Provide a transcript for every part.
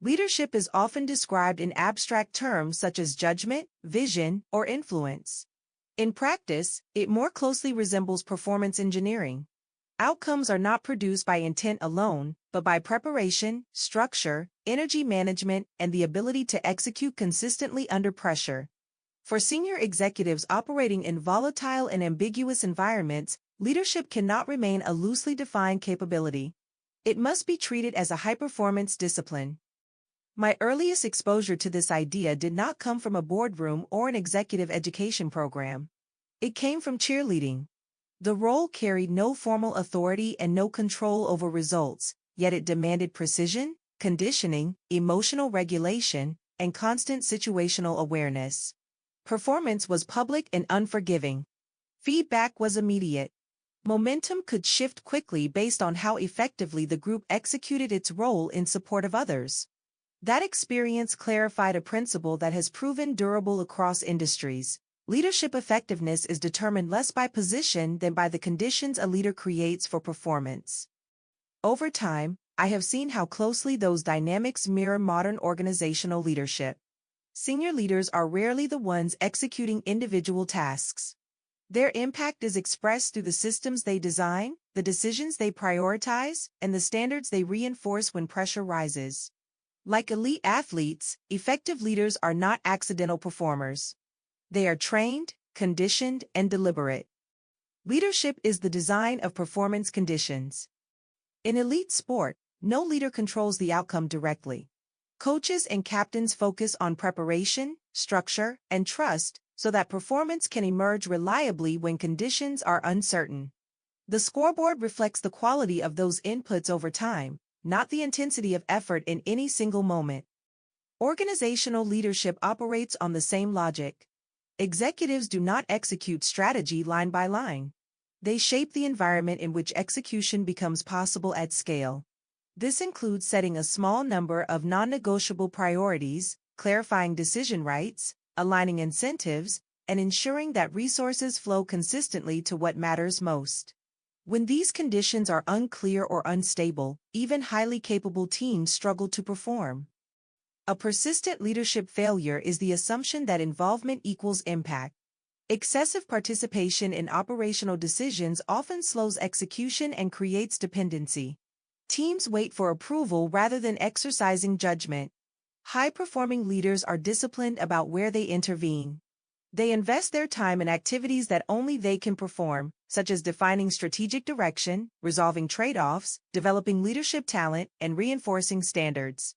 Leadership is often described in abstract terms such as judgment, vision, or influence. In practice, it more closely resembles performance engineering. Outcomes are not produced by intent alone, but by preparation, structure, energy management, and the ability to execute consistently under pressure. For senior executives operating in volatile and ambiguous environments, leadership cannot remain a loosely defined capability. It must be treated as a high-performance discipline. My earliest exposure to this idea did not come from a boardroom or an executive education program. It came from cheerleading. The role carried no formal authority and no control over results, yet it demanded precision, conditioning, emotional regulation, and constant situational awareness. Performance was public and unforgiving. Feedback was immediate. Momentum could shift quickly based on how effectively the group executed its role in support of others. That experience clarified a principle that has proven durable across industries. Leadership effectiveness is determined less by position than by the conditions a leader creates for performance. Over time, I have seen how closely those dynamics mirror modern organizational leadership. Senior leaders are rarely the ones executing individual tasks. Their impact is expressed through the systems they design, the decisions they prioritize, and the standards they reinforce when pressure rises. Like elite athletes, effective leaders are not accidental performers. They are trained, conditioned, and deliberate. Leadership is the design of performance conditions. In elite sport, no leader controls the outcome directly. Coaches and captains focus on preparation, structure, and trust so that performance can emerge reliably when conditions are uncertain. The scoreboard reflects the quality of those inputs over time, not the intensity of effort in any single moment. Organizational leadership operates on the same logic. Executives do not execute strategy line by line. They shape the environment in which execution becomes possible at scale. This includes setting a small number of non-negotiable priorities, clarifying decision rights, aligning incentives, and ensuring that resources flow consistently to what matters most. When these conditions are unclear or unstable, even highly capable teams struggle to perform. A persistent leadership failure is the assumption that involvement equals impact. Excessive participation in operational decisions often slows execution and creates dependency. Teams wait for approval rather than exercising judgment. High-performing leaders are disciplined about where they intervene. They invest their time in activities that only they can perform, such as defining strategic direction, resolving trade-offs, developing leadership talent, and reinforcing standards.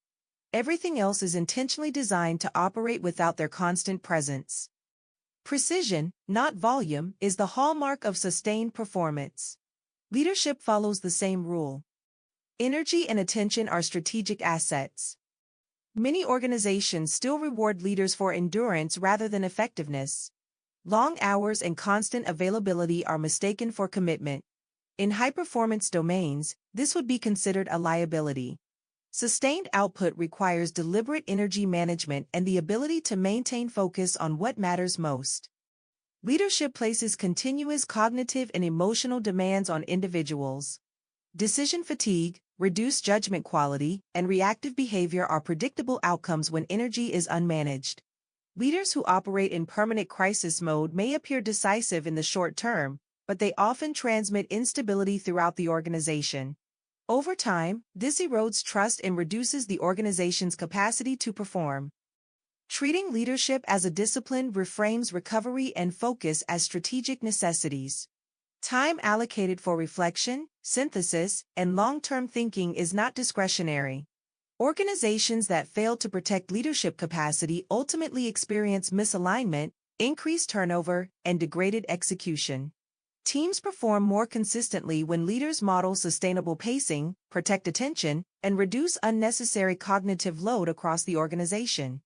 Everything else is intentionally designed to operate without their constant presence. Precision, not volume, is the hallmark of sustained performance. Leadership follows the same rule. Energy and attention are strategic assets. Many organizations still reward leaders for endurance rather than effectiveness. Long hours and constant availability are mistaken for commitment. In high-performance domains, this would be considered a liability. Sustained output requires deliberate energy management and the ability to maintain focus on what matters most. Leadership places continuous cognitive and emotional demands on individuals. Decision fatigue, reduced judgment quality, and reactive behavior are predictable outcomes when energy is unmanaged. Leaders who operate in permanent crisis mode may appear decisive in the short term, but they often transmit instability throughout the organization. Over time, this erodes trust and reduces the organization's capacity to perform. Treating leadership as a discipline reframes recovery and focus as strategic necessities. Time allocated for reflection, synthesis, and long-term thinking is not discretionary. Organizations that fail to protect leadership capacity ultimately experience misalignment, increased turnover, and degraded execution. Teams perform more consistently when leaders model sustainable pacing, protect attention, and reduce unnecessary cognitive load across the organization.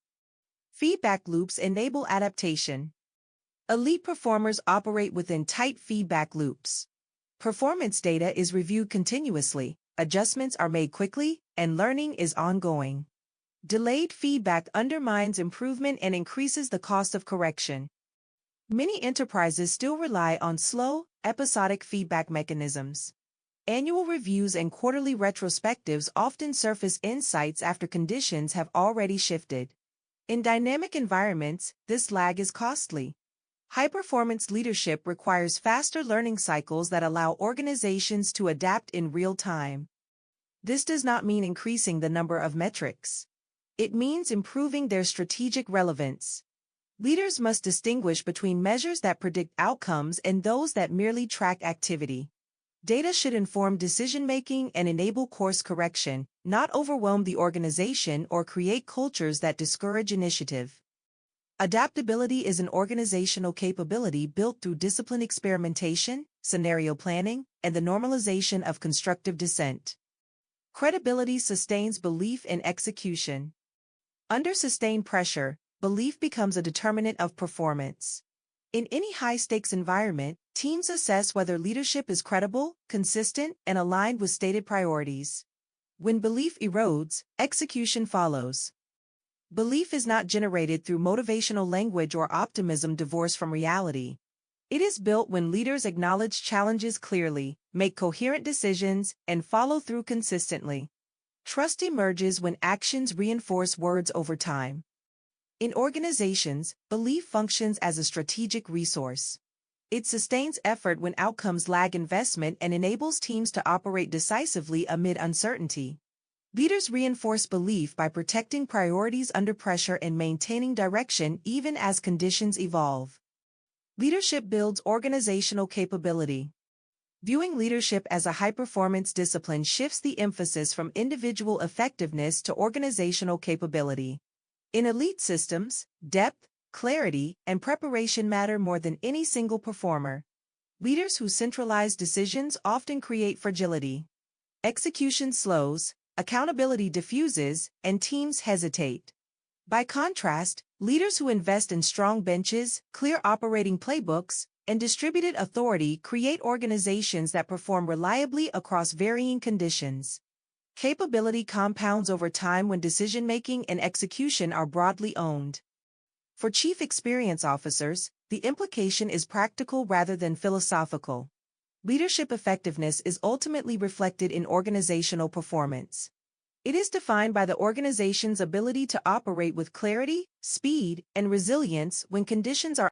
Feedback loops enable adaptation. Elite performers operate within tight feedback loops. Performance data is reviewed continuously, adjustments are made quickly, and learning is ongoing. Delayed feedback undermines improvement and increases the cost of correction. Many enterprises still rely on slow, episodic feedback mechanisms. Annual reviews and quarterly retrospectives often surface insights after conditions have already shifted. In dynamic environments, this lag is costly. High-performance leadership requires faster learning cycles that allow organizations to adapt in real time. This does not mean increasing the number of metrics. It means improving their strategic relevance. Leaders must distinguish between measures that predict outcomes and those that merely track activity. Data should inform decision-making and enable course correction, not overwhelm the organization or create cultures that discourage initiative. Adaptability is an organizational capability built through disciplined experimentation, scenario planning, and the normalization of constructive dissent. Credibility sustains belief in execution. Under sustained pressure, belief becomes a determinant of performance. In any high-stakes environment, teams assess whether leadership is credible, consistent, and aligned with stated priorities. When belief erodes, execution follows. Belief is not generated through motivational language or optimism divorced from reality. It is built when leaders acknowledge challenges clearly, make coherent decisions, and follow through consistently. Trust emerges when actions reinforce words over time. In organizations, belief functions as a strategic resource. It sustains effort when outcomes lag investment and enables teams to operate decisively amid uncertainty. Leaders reinforce belief by protecting priorities under pressure and maintaining direction even as conditions evolve. Leadership builds organizational capability. Viewing leadership as a high-performance discipline shifts the emphasis from individual effectiveness to organizational capability. In elite systems, depth, clarity, and preparation matter more than any single performer. Leaders who centralize decisions often create fragility. Execution slows, accountability diffuses, and teams hesitate. By contrast, leaders who invest in strong benches, clear operating playbooks, and distributed authority create organizations that perform reliably across varying conditions. Capability compounds over time when decision-making and execution are broadly owned. For Chief Experience Officers, the implication is practical rather than philosophical. Leadership effectiveness is ultimately reflected in organizational performance. It is defined by the organization's ability to operate with clarity, speed, and resilience when conditions are